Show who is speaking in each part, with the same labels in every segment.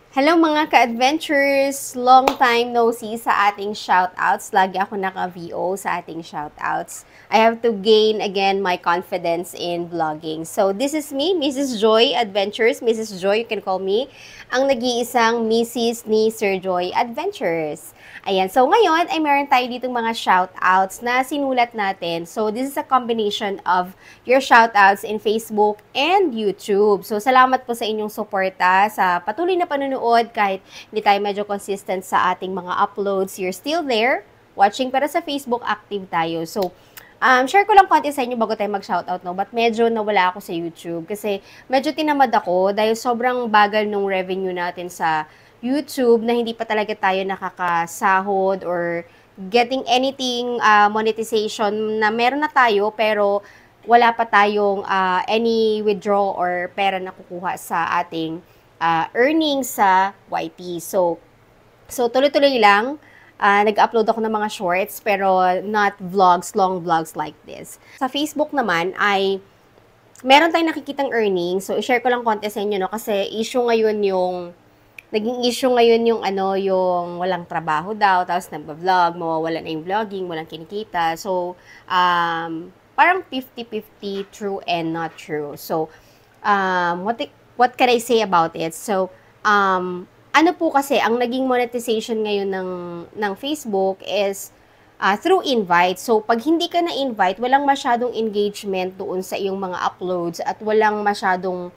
Speaker 1: Hello mga ka-adventures! Long time no see sa ating shoutouts. Lagi ako naka-VO sa ating shoutouts. I have to gain again my confidence in vlogging. So this is me, Mrs. Joy Adventures. Mrs. Joy, you can call me. Ang nag-iisang Mrs. ni Sir Joy Adventures. Ayan, so ngayon ay meron tayo ditong mga shoutouts na sinulat natin. So this is a combination of your shoutouts in Facebook and YouTube. So salamat po sa inyong suporta, sa patuloy na panonood kahit hindi tayo medyo consistent sa ating mga uploads. You're still there watching, pero sa Facebook active tayo. So share ko lang konti sa inyo bago tayo mag-shoutout, no? But medyo nawala ako sa YouTube kasi medyo tinamad ako dahil sobrang bagal nung revenue natin sa YouTube na hindi pa talaga tayo nakakasahod or getting anything monetization na meron na tayo pero wala pa tayong any withdraw or pera na kukuha sa ating earnings sa YT. So tuloy-tuloy lang. Nag-upload ako ng mga shorts pero not vlogs, long vlogs like this. Sa Facebook naman ay meron tayong nakikitang earnings. So i-share ko lang konti sa inyo, no, kasi naging issue ngayon yung yung walang trabaho daw, tapos nagba-vlog, mawawala na yung vlogging, walang kinikita. So, parang 50-50 true and not true. So, what can I say about it? So, ano po kasi, ang naging monetization ngayon ng Facebook is through invite. So, pag hindi ka na-invite, walang masyadong engagement doon sa iyong mga uploads at walang masyadong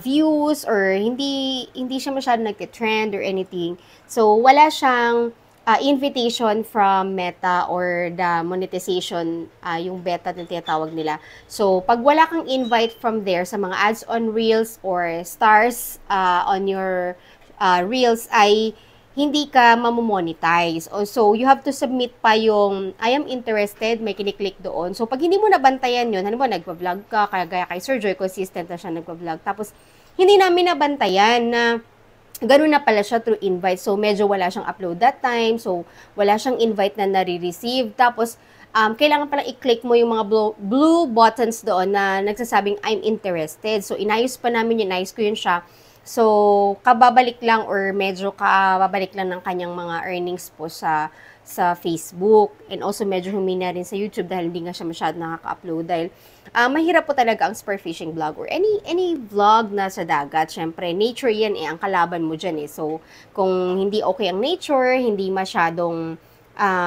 Speaker 1: views or hindi siya masyadong nagte-trend or anything. So, wala siyang invitation from Meta or the monetization, yung beta na tinatawag nila. So, pag wala kang invite from there sa mga ads on Reels or stars on your Reels ay hindi ka mamomonetize. So, you have to submit pa yung I am interested, may kiniklik doon. So, pag hindi mo nabantayan yun, halimbawa nagpa-vlog ka, kaya kay Sir Joy, consistent na siya nagpa-vlog. Tapos, hindi namin nabantayan na ganun na pala siya through invite. So, medyo wala siyang upload that time. So, wala siyang invite na nare-receive. Tapos, kailangan palang i-click mo yung mga blue buttons doon na nagsasabing I'm interested. So, inayos pa namin yun, inayos ko yun siya. So, kababalik lang or medyo kababalik lang ng kanyang mga earnings po sa Facebook. And also, medyo humina rin sa YouTube dahil hindi nga siya masyado nakaka-upload. Dahil mahirap po talaga ang spearfishing vlog or any vlog na sa dagat. Siyempre, nature yan ang kalaban mo dyan . So, kung hindi okay ang nature, hindi masyadong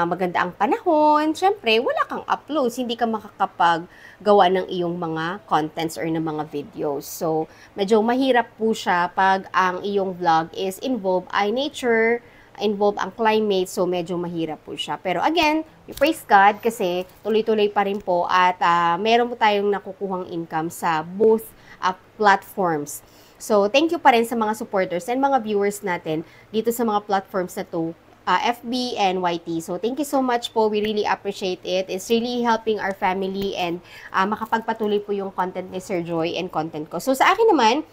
Speaker 1: maganda ang panahon, syempre, wala kang uploads, hindi ka makakapaggawa ng iyong mga contents or ng mga videos. So, medyo mahirap po siya pag ang iyong vlog is involved ay nature, involved ang climate, so medyo mahirap po siya. Pero again, we praise God kasi tuloy-tuloy pa rin po at meron po tayong nakukuhang income sa both platforms. So, thank you pa rin sa mga supporters and mga viewers natin dito sa mga platforms na to, FB and YT. So, thank you so much po. We really appreciate it. It's really helping our family and makapagpatuloy po yung content ni Sir Joy and content ko. So, sa akin naman,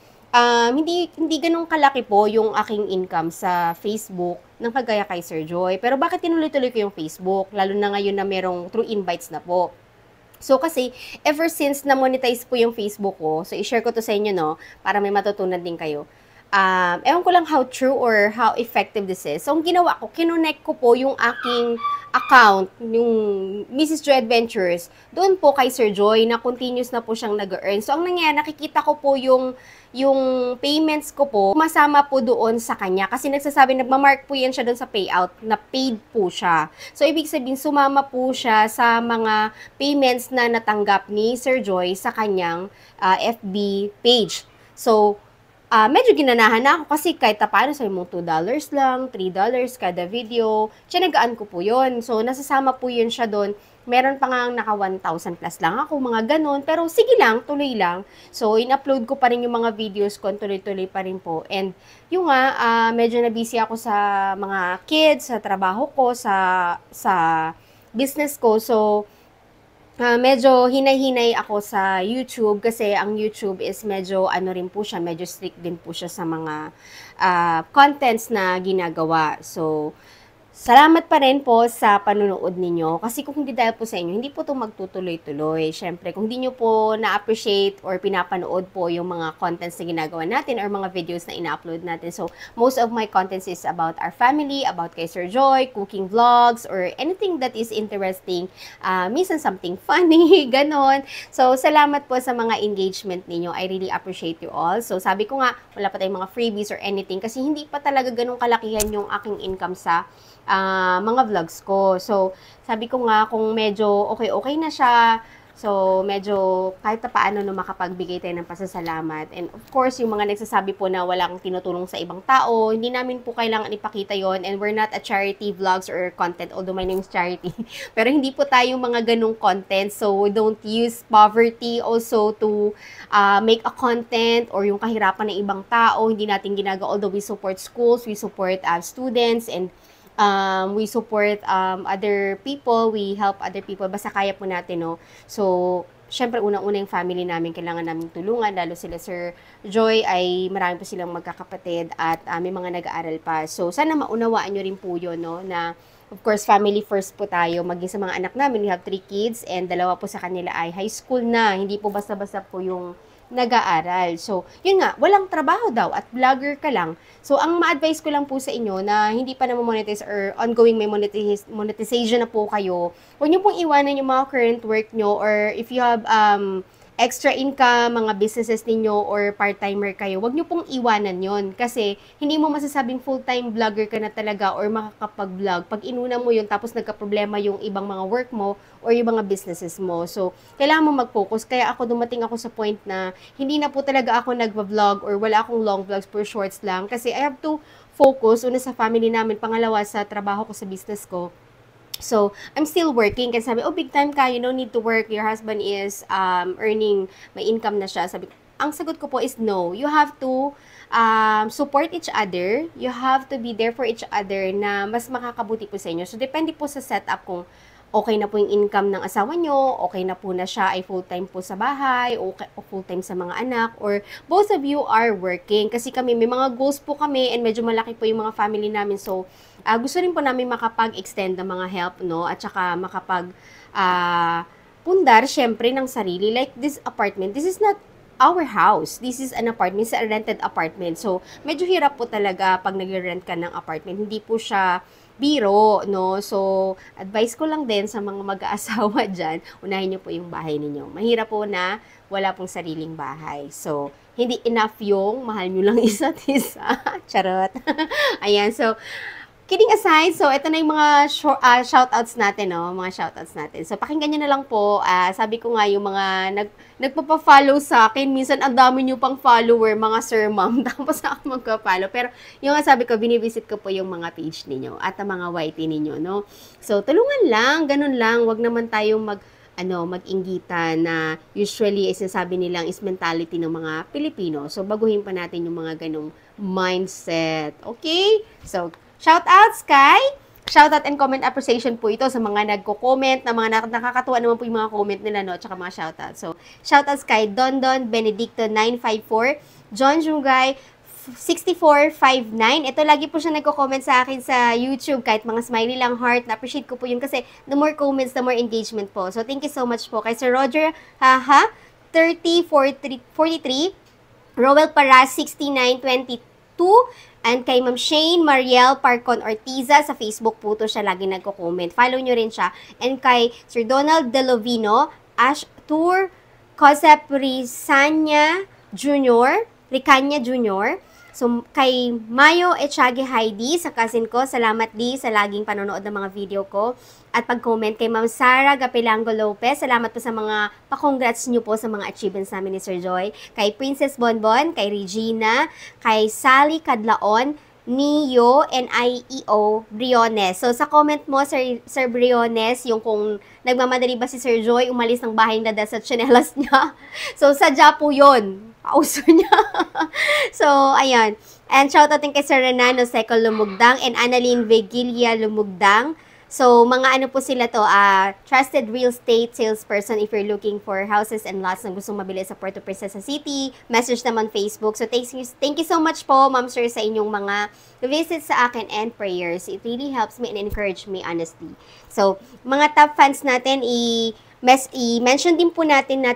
Speaker 1: hindi ganun kalaki po yung aking income sa Facebook ng kagaya kay Sir Joy. Pero bakit tinuloy-tuloy ko yung Facebook? Lalo na ngayon na merong true invites na po. So, kasi, ever since na-monetize po yung Facebook ko, so, i-share ko to sa inyo, no, para may matutunan din kayo. Ewan ko lang how true or how effective this is. So, ang ginawa ko, kinonect ko po yung aking account, yung Mrs. Joy Adventures, doon po kay Sir Joy, na continuous na po siyang nag-earn. So, ang nangyayari, nakikita ko po yung payments ko po, masama po doon sa kanya. Kasi nagsasabi, nagmamark po yan siya doon sa payout, na paid po siya. So, ibig sabihin, sumama po siya sa mga payments na natanggap ni Sir Joy sa kanyang FB page. So, medyo ginanahan na ako kasi kahit paano sabi mo $2 lang, $3 kada video, tiyanagaan ko po yun. So, nasasama po yun siya doon. Meron pa nga naka 1,000 plus lang ako, mga ganun. Pero sige lang, tuloy lang. So, in-upload ko pa rin yung mga videos ko, tuloy-tuloy pa rin po. And yung nga, medyo na-busy ako sa mga kids, sa trabaho ko, sa business ko. So, medyo hinay-hinay ako sa YouTube kasi ang YouTube is medyo rin po siya, medyo strict din po siya sa mga contents na ginagawa. So, Salamat pa rin po sa panunood ninyo kasi kung hindi dahil po sa inyo, hindi po 'to magtutuloy-tuloy. Siyempre, kung hindi niyo po na-appreciate or pinapanood po yung mga contents na ginagawa natin or mga videos na ina-upload natin. So, most of my contents is about our family, about kay Sir Joy, cooking vlogs, or anything that is interesting. Minsan something funny, ganon. So, salamat po sa mga engagement ninyo. I really appreciate you all. So, sabi ko nga, wala pa tayong mga freebies or anything kasi hindi pa talaga ganun kalakihan yung aking income sa mga vlogs ko. So, sabi ko nga, kung medyo okay na siya, so, medyo kahit pa paano no, makapagbigay tayo ng pasasalamat. And of course, yung mga nagsasabi po na walang tinutulong sa ibang tao, hindi namin po kailangan ipakita yon. And we're not a charity vlogs or content, although my name is Charity. Pero hindi po tayo mga ganung content. So, we don't use poverty also to make a content or yung kahirapan ng ibang tao. Hindi natin ginagawa. Although we support schools, we support students, and we support other people, we help other people, basta kaya po natin, no? So, syempre, unang-una yung family namin, kailangan namin tulungan, lalo sila Sir Joy, ay marami po silang magkakapatid at may mga nag-aaral pa. So, sana maunawaan nyo rin po yun, no? Na, of course, family first po tayo, maging sa mga anak namin, we have 3 kids, and 2 po sa kanila ay high school na, hindi po basta-basta po yung nag-aaral. So, yun nga, walang trabaho daw at vlogger ka lang. So, ang ma-advise ko lang po sa inyo na hindi pa naman monetize or ongoing may monetization na po kayo, huwag nyo pong iwanan yung mga current work nyo, or if you have extra income, mga businesses ninyo, or part-timer kayo, wag nyo pong iwanan yon. Kasi, hindi mo masasabing full-time vlogger ka na talaga or makakapag-vlog. Pag inuna mo yun, tapos nagka-problema yung ibang mga work mo or yung mga businesses mo. So, kailangan mo mag-focus. Kaya dumating ako sa point na hindi na po talaga ako nagva-vlog or wala akong long vlogs, per shorts lang. Kasi I have to focus, una sa family namin, pangalawa sa trabaho ko sa business ko. So, I'm still working. Kasi sabi, oh, big time ka, you don't need to work. Your husband is earning, may income na siya. Sabi, ang sagot ko po is no. You have to support each other. You have to be there for each other na mas makakabuti po sa inyo. So, depende po sa setup kung okay na po yung income ng asawa nyo, okay na po na siya ay full-time po sa bahay, o full-time sa mga anak, or both of you are working. Kasi kami, may mga goals po kami, and medyo malaki po yung mga family namin. So, gusto rin po namin makapag-extend ng mga help, no? At saka pundar, syempre, ng sarili. Like this apartment, this is not our house. This is an apartment, it's a rented apartment. So, medyo hirap po talaga pag nag-rent ka ng apartment. Hindi po siya biro, no? So, advice ko lang din sa mga mag-aasawa dyan, unahin nyo po yung bahay ninyo. Mahirap po na wala pong sariling bahay. So, hindi enough yung mahal nyo lang isa't isa. Charot. Ayan, so, kidding aside, so ito na yung mga shoutouts natin, no? Mga shoutouts natin. So, pakinggan nyo na lang po. Sabi ko nga, yung mga nagpapa-follow sa akin, minsan ang dami nyo pang follower, mga sir, ma'am, tapos ako magpa-follow. Pero, yung nga sabi ko, binivisit ko po yung mga page ninyo at ang mga YT ninyo, no? So, tulungan lang, ganun lang. Wag naman tayong mag-inggitan na usually sinasabi nilang is mentality ng mga Pilipino. So, baguhin pa natin yung mga ganung mindset. Okay? So, shoutouts kay, shoutout and comment appreciation po ito sa mga nagko-comment, na mga nakakatuwa naman po yung mga comment nila, no, tsaka mga shoutout. So, shoutouts kay Dondon Benedicto 954, John Jungay 6459. Ito, lagi po siya nagko-comment sa akin sa YouTube, kahit mga smiley lang, heart. Na-appreciate ko po yun kasi the more comments, the more engagement po. So, thank you so much po. Kay Sir Roger, 3043, Rowell Paras, 6922, and kay Ma'am Shane Mariel Parcon Ortiza, sa Facebook po to siya lagi nagko-comment. Follow nyo rin siya. And kay Sir Donald Delovino, Ash Tour, Josep Ricanya Jr., So, kay Mayo Echage Heidi, sa cousin ko, salamat di sa laging panonood ng mga video ko. At pag-comment kay Ma'am Sara Gapelango Lopez, salamat po sa mga pa-congrats nyo po sa mga achievements namin ni Sir Joy. Kay Princess Bonbon, kay Regina, kay Sally Cadlaon, Nio, N-I-E-O, Briones. So, sa comment mo, Sir Briones, yung kung nagmamadali ba si Sir Joy, umalis ng bahay na sa tsinelas niya. So, sadya po yun. Pauso niya. So, ayan. And shoutout din kay Sir Renano Seco Lumugdang and Annalyn Vegilia Lumugdang. So, mga ano po sila to, trusted real estate salesperson if you're looking for houses and lots na gustong mabili sa Puerto Princesa City. Message naman Facebook. So, thank you so much po, Ma'am Sir, sa inyong mga visits sa akin and prayers. It really helps me and encourage me, honestly. So, mga top fans natin, i-mention din po natin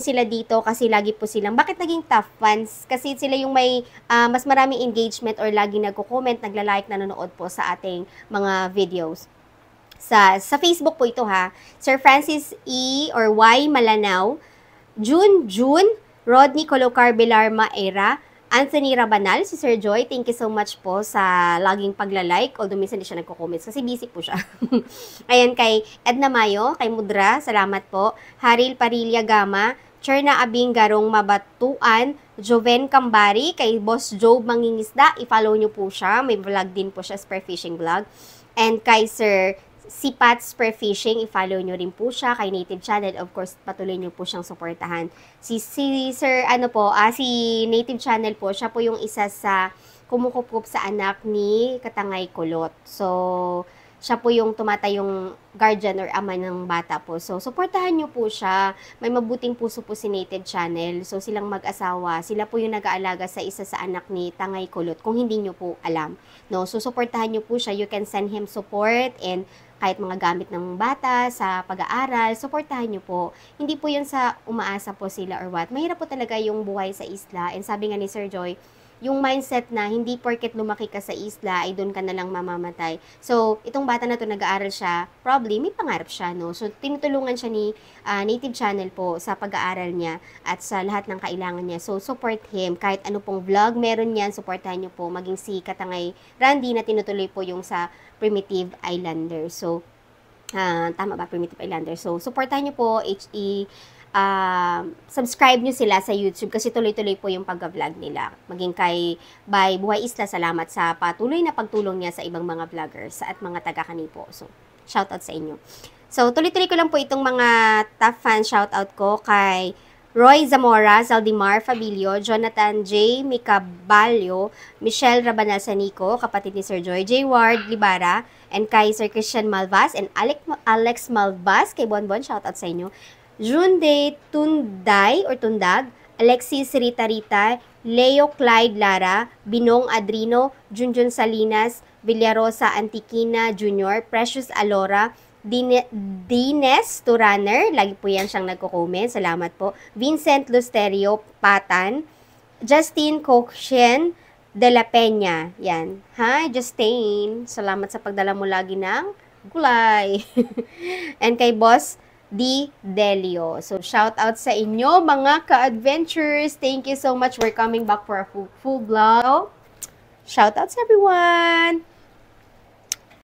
Speaker 1: sila dito kasi lagi po silang, bakit naging top fans? Kasi sila yung may mas maraming engagement or lagi nagko-comment, nagla-like, nanonood po sa ating mga videos. Sa Facebook po ito ha, Sir Francis E. or Y. Malanao, June, Rodney Colocar Belarma Era, Anthony Rabanal, si Sir Joy, thank you so much po sa laging pagla-like, although minsan di siya nagko-comments kasi busy po siya. Ayan, kay Edna Mayo, kay Mudra, salamat po. Haril Parilla Gama, Cherna Abing Garong Mabatuan, Joven Kambari, kay Boss Job Mangingisda, i-follow nyo po siya, may vlog din po siya, spear fishing vlog. And kay Sir si Pat's Fishing, i-follow nyo rin po siya kay Native Channel. Of course, patuloy nyo po siyang suportahan. Si Sir, si Native Channel po, siya po yung isa sa kumukup sa anak ni Katangay Kulot. So, siya po yung tumatayong guardian or ama ng bata po. So, suportahan nyo po siya. May mabuting puso po si Native Channel. So, silang mag-asawa. Sila po yung nag-aalaga sa isa sa anak ni Tangay Kulot. Kung hindi nyo po alam. No? So, suportahan nyo po siya. You can send him support and kahit mga gamit ng bata sa pag-aaral, suportahan nyo po. Hindi po yun sa umaasa po sila or what. Mahirap po talaga yung buhay sa isla. And sabi nga ni Sir Joy, yung mindset na hindi porket lumaki ka sa isla ay doon ka na lang mamamatay. So, itong bata na to nag-aaral siya, probably may pangarap siya, no? So, tinutulungan siya ni Native Channel po sa pag-aaral niya at sa lahat ng kailangan niya. So, support him. Kahit ano pong vlog meron yan, supportahan niyo po. Maging si Katangay Randy na tinutuloy po yung sa Primitive Islander. So, tama ba? Primitive Islander. So, supportahan niyo po, subscribe nyo sila sa YouTube kasi tuloy-tuloy po yung pag-vlog nila. Maging kay Buhay Isla, salamat sa patuloy na pagtulong niya sa ibang mga vloggers at mga taga-kanipo. So, shoutout sa inyo. So, tuloy-tuloy ko lang po itong mga top fan shoutout ko kay Roy Zamora, Zaldimar Fabilio, Jonathan J. Micabalio, Michelle Rabanal Sanico, kapatid ni Sir Joy, J. Ward Libara, and kay Sir Christian Malvas, and Alex Malvas, kay Bonbon, shoutout sa inyo. Junde Tundag, Alexis Rita, Leo Clyde Lara, Binong Adrino, Junjun Salinas, Villarosa Antiquina Jr., Precious Alora, Dines Turaner, lagi po yan siyang nagko-comment, salamat po. Vincent Lusterio Patan, Justin Cochien de la Peña, yan. Hi Justin, salamat sa pagdala mo lagi ng gulay. And kay Boss D. Delio. So, shout out sa inyo, mga ka-adventures. Thank you so much. We're coming back for a full vlog. Shout out sa everyone!